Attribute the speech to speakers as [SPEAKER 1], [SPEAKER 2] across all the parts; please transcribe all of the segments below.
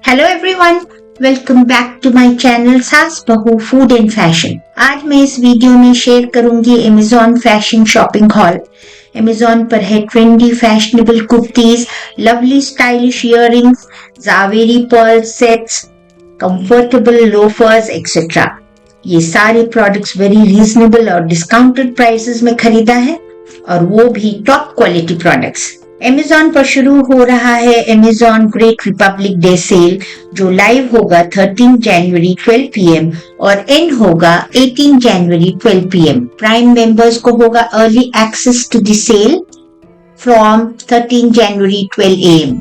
[SPEAKER 1] Hello everyone, welcome back to my channel Saas Bahu food and fashion. आज मैं इस video में शेयर करूंगी Amazon fashion shopping haul. Amazon पर है trendy fashionable kurtis, lovely stylish earrings, Zaveri pearl sets, comfortable loafers etcetera. ये सारे प्रोडक्ट्स वेरी रीजनेबल और डिस्काउंटेड प्राइसेस में खरीदा है, और वो भी टॉप क्वालिटी प्रोडक्ट्स। अमेज़न पर शुरू हो रहा है Amazon great republic day sale, जो लाइव होगा 13 जनवरी 12 PM और एंड होगा 18 जनवरी 12 PM। प्राइम मेंबर्स को होगा early access to the sale from 13 जनवरी 12 AM।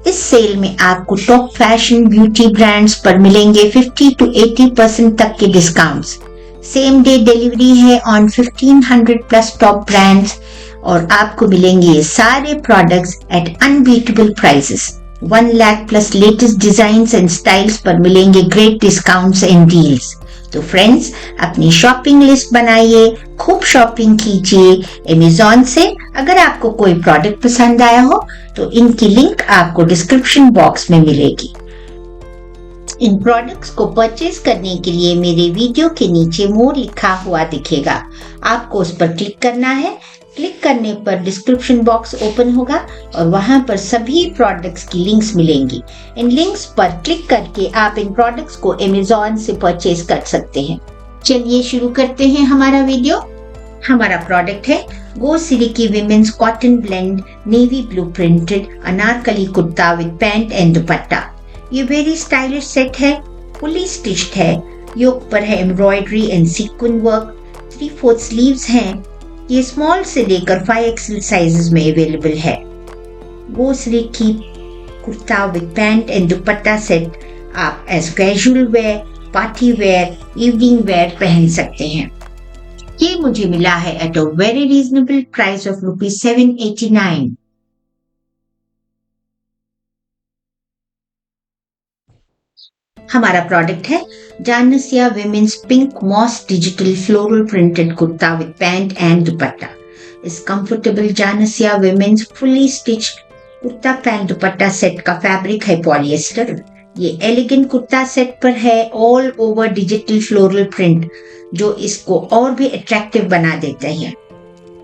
[SPEAKER 1] इस सेल में आपको टॉप फैशन ब्यूटी ब्रांड्स पर मिलेंगे 50 to 80% तक के डिस्काउंट्स। सेम डे डिलीवरी है ऑन 1500 प्लस टॉप ब्रांड्स, और आपको मिलेंगे ये सारे products at unbeatable prices. 1 lakh plus latest designs and styles पर मिलेंगे ग्रेट डिस्काउंट्स एंड डील्स। तो फ्रेंड्स, अपनी शॉपिंग लिस्ट बनाइए, खूब शॉपिंग कीजिए अमेज़न से। अगर आपको कोई प्रोडक्ट पसंद आया हो तो इनकी लिंक आपको डिस्क्रिप्शन बॉक्स में मिलेगी। इन प्रोडक्ट्स को परचेज करने के लिए मेरे वीडियो के नीचे मोर लिखा हुआ दिखेगा, आपको उस पर क्लिक करना है। क्लिक करने पर डिस्क्रिप्शन बॉक्स ओपन होगा और वहां पर सभी प्रोडक्ट्स की लिंक्स मिलेंगी। इन लिंक्स पर क्लिक करके आप इन प्रोडक्ट्स को अमेज़न से परचेज कर सकते हैं। चलिए शुरू करते हैं हमारा वीडियो। हमारा प्रोडक्ट है Go Silky women's cotton blend navy blue printed Anarkali kurta with pant and dupatta. ये वेरी स्टाइलिश सेट है, फुली स्टिच्ड है, योक पर है embroidery and sequence work, 3/4 sleeves हैं। ये स्मॉल से लेकर 5XL साइजेस में अवेलेबल है। Go Silky kurta with pant and dupatta set आप as casual wear, party wear, evening wear पहन सकते हैं। ये मुझे मिला है at a very reasonable price of ₹789। हमारा प्रोडक्ट है Janasya women's pink moss digital floral printed kurta with pant and dupatta. इस comfortable Janasya women's fully stitched kurta pant dupatta set का फैब्रिक है पॉलिएस्टर। ये एलिगेंट कुर्ता सेट पर है all over digital floral print, जो इसको और भी अट्रैक्टिव बना देता है।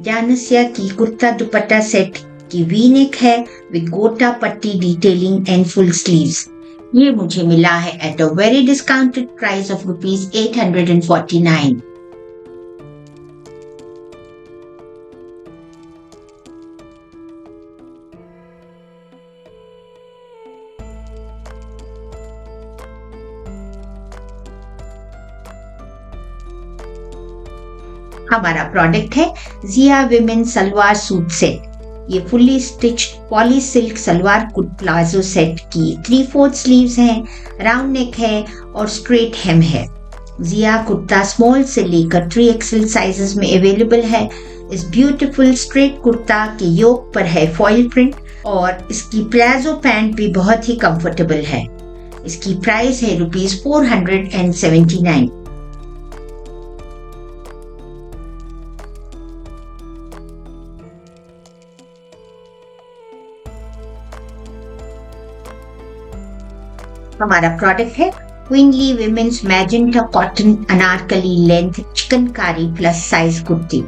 [SPEAKER 1] जानिसिया की कुर्ता दुपट्टा सेट की वी नेक है विद गोटा पट्टी डिटेलिंग एंड फुल स्लीव्स। ये मुझे मिला है at a very discounted price of ₹849। हमारा प्रोडक्ट है जिया विमेन सलवार सूट सेट। ये fully stitched poly silk salwar palazzo set की 3/4 स्लीव्स हैं, राउंड नेक है और स्ट्रेट हेम है। जिया कुर्ता स्मॉल से लेकर 3XL साइजेस में अवेलेबल है। इस ब्यूटीफुल स्ट्रेट कुर्ता के योक पर है फॉइल प्रिंट, और इसकी प्लाजो पैंट भी बहुत ही कंफर्टेबल है। इसकी प्राइस है ₹479। हमारा प्रोडक्ट है Queenly women's magenta cotton Anarkali length chikankari plus size kurti.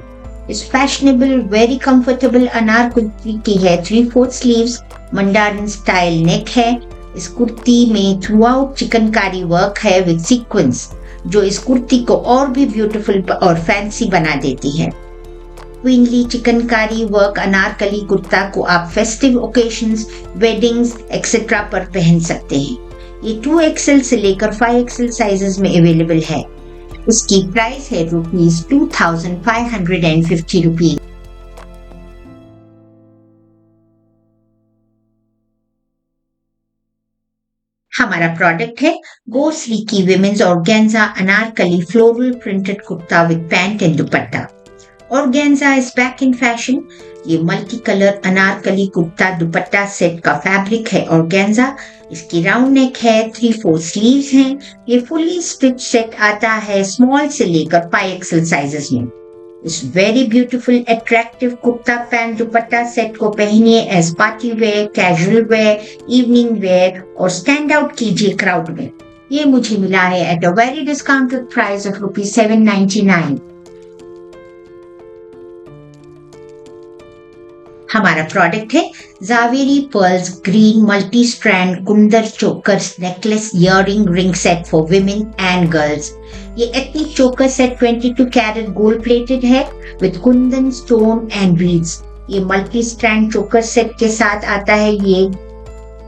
[SPEAKER 1] इस फैशनेबल वेरी कंफर्टेबल अनार कुर्ती की है 3/4 स्लीव्स, मंडारन स्टाइल नेक है। इस कुर्ती में थ्रू आउट चिकनकारी वर्क है विद सीक्वेंस, जो इस कुर्ती को और भी ब्यूटीफुल और फैंसी बना देती है। क्वीनली चिकनकारी वर्क अनारकली कुर्ता को आप फेस्टिव ओकेशंस, वेडिंग्स एक्सेट्रा पर पहन सकते हैं। ये 2XL से लेकर 5XL साइजेस में अवेलेबल है। इसकी प्राइस है ₹2550। हमारा प्रोडक्ट है Go Silky women's organza Anarkali floral printed kurta with pant and dupatta. Organza is back in fashion. ये multi colour Anarkali kurta dupatta set का फैब्रिक है ऑर्गेन्जा। इसकी राउंड नेक है, 3/4 स्लीव्स हैं। ये फुली स्टिच सेट आता है स्मॉल से लेकर 5XL साइजेस में। इस very beautiful attractive kurta pant dupatta set को पहनिए as party wear, casual wear, evening wear और स्टैंड आउट कीजिए क्राउड में। ये मुझे मिला है at a very discounted price of ₹799। हमारा प्रोडक्ट है Zaveri pearls green multi strand kundan chokers necklace earring ring set for women and girls. ये ethnic choker set 22 carat gold plated है with kundan stone and beads. ये मल्टी स्ट्रैंड चोकर set के साथ आता है ये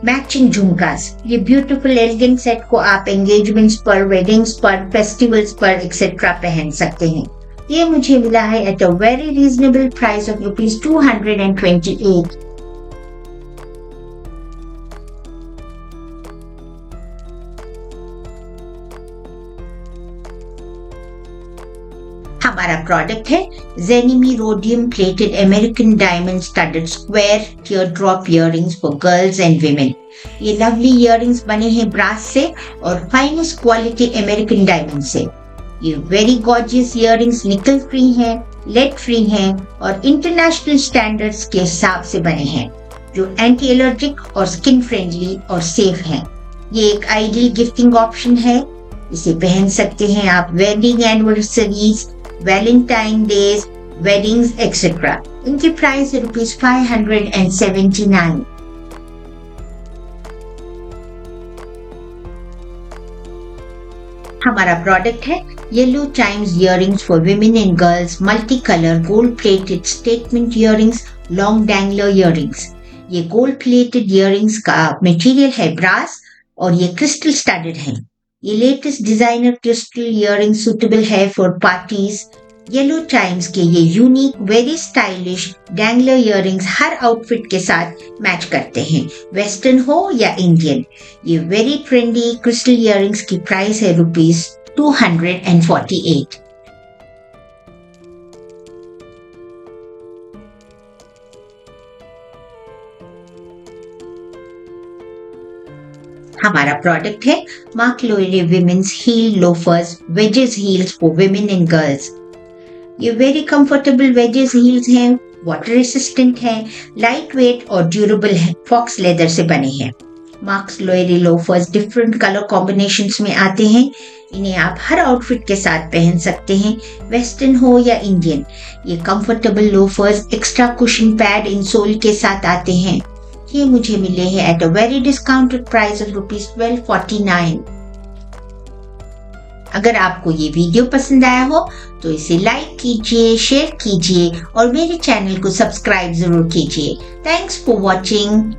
[SPEAKER 1] मैचिंग झुमकास। ये ब्यूटीफुल एलिगेंट सेट को आप एंगेजमेंट्स पर, वेडिंग्स पर, फेस्टिवल्स पर एक्सेट्रा पहन सकते हैं। ये मुझे मिला है at a very reasonable price of ₹228। हमारा प्रोडक्ट है Zeneme rhodium plated American diamond studded square tear drop earrings for girls and women. ये लवली इयररिंग्स बने हैं ब्रास से और फाइनेस्ट क्वालिटी अमेरिकन डायमंड से। ये वेरी गॉर्जियस इयररिंग्स निकल फ्री हैं, लेड फ्री हैं और इंटरनेशनल स्टैंडर्ड्स के हिसाब से बने हैं जो एंटी एलर्जिक और स्किन फ्रेंडली और सेफ हैं। ये एक आइडियल गिफ्टिंग ऑप्शन है। इसे पहन सकते हैं आप wedding anniversaries, Valentine days, weddings etcetera. इनकी प्राइस है ₹579। हमारा प्रोडक्ट है Yellow Chimes earrings for women and girls multi colour gold plated statement earrings long dangler earrings. ये गोल्ड प्लेटेड इयररिंग्स का मटेरियल है ब्रास और ये क्रिस्टल स्टडेड है। ये latest designer crystal earrings suitable है फॉर पार्टीज। येलो टाइम्स के ये unique very stylish dangler earrings हर आउटफिट के साथ मैच करते हैं, वेस्टर्न हो या इंडियन। ये वेरी ट्रेंडी क्रिस्टल इयररिंग्स की प्राइस है ₹248। हमारा प्रोडक्ट है Marc Loire women's heel loafers wedges heels for women and girls. ये वेरी कंफर्टेबल वेजेस हील्स हैं, वाटर रेसिस्टेंट हैं, लाइट वेट और ड्यूरेबल हैं, फॉक्स लेदर से बने हैं। Marc's Loire loafers different colour combinations में आते हैं। इन्हें आप हर आउटफिट के साथ पहन सकते हैं, वेस्टर्न हो या इंडियन। ये comfortable loafers extra cushion pad insole के साथ आते हैं। ये मुझे मिले हैं eight a very discounted price of ₹1249। अगर आपको ये वीडियो पसंद आया हो तो इसे लाइक कीजिए, शेयर कीजिए और मेरे चैनल को सब्सक्राइब जरूर कीजिए। Thanks for watching.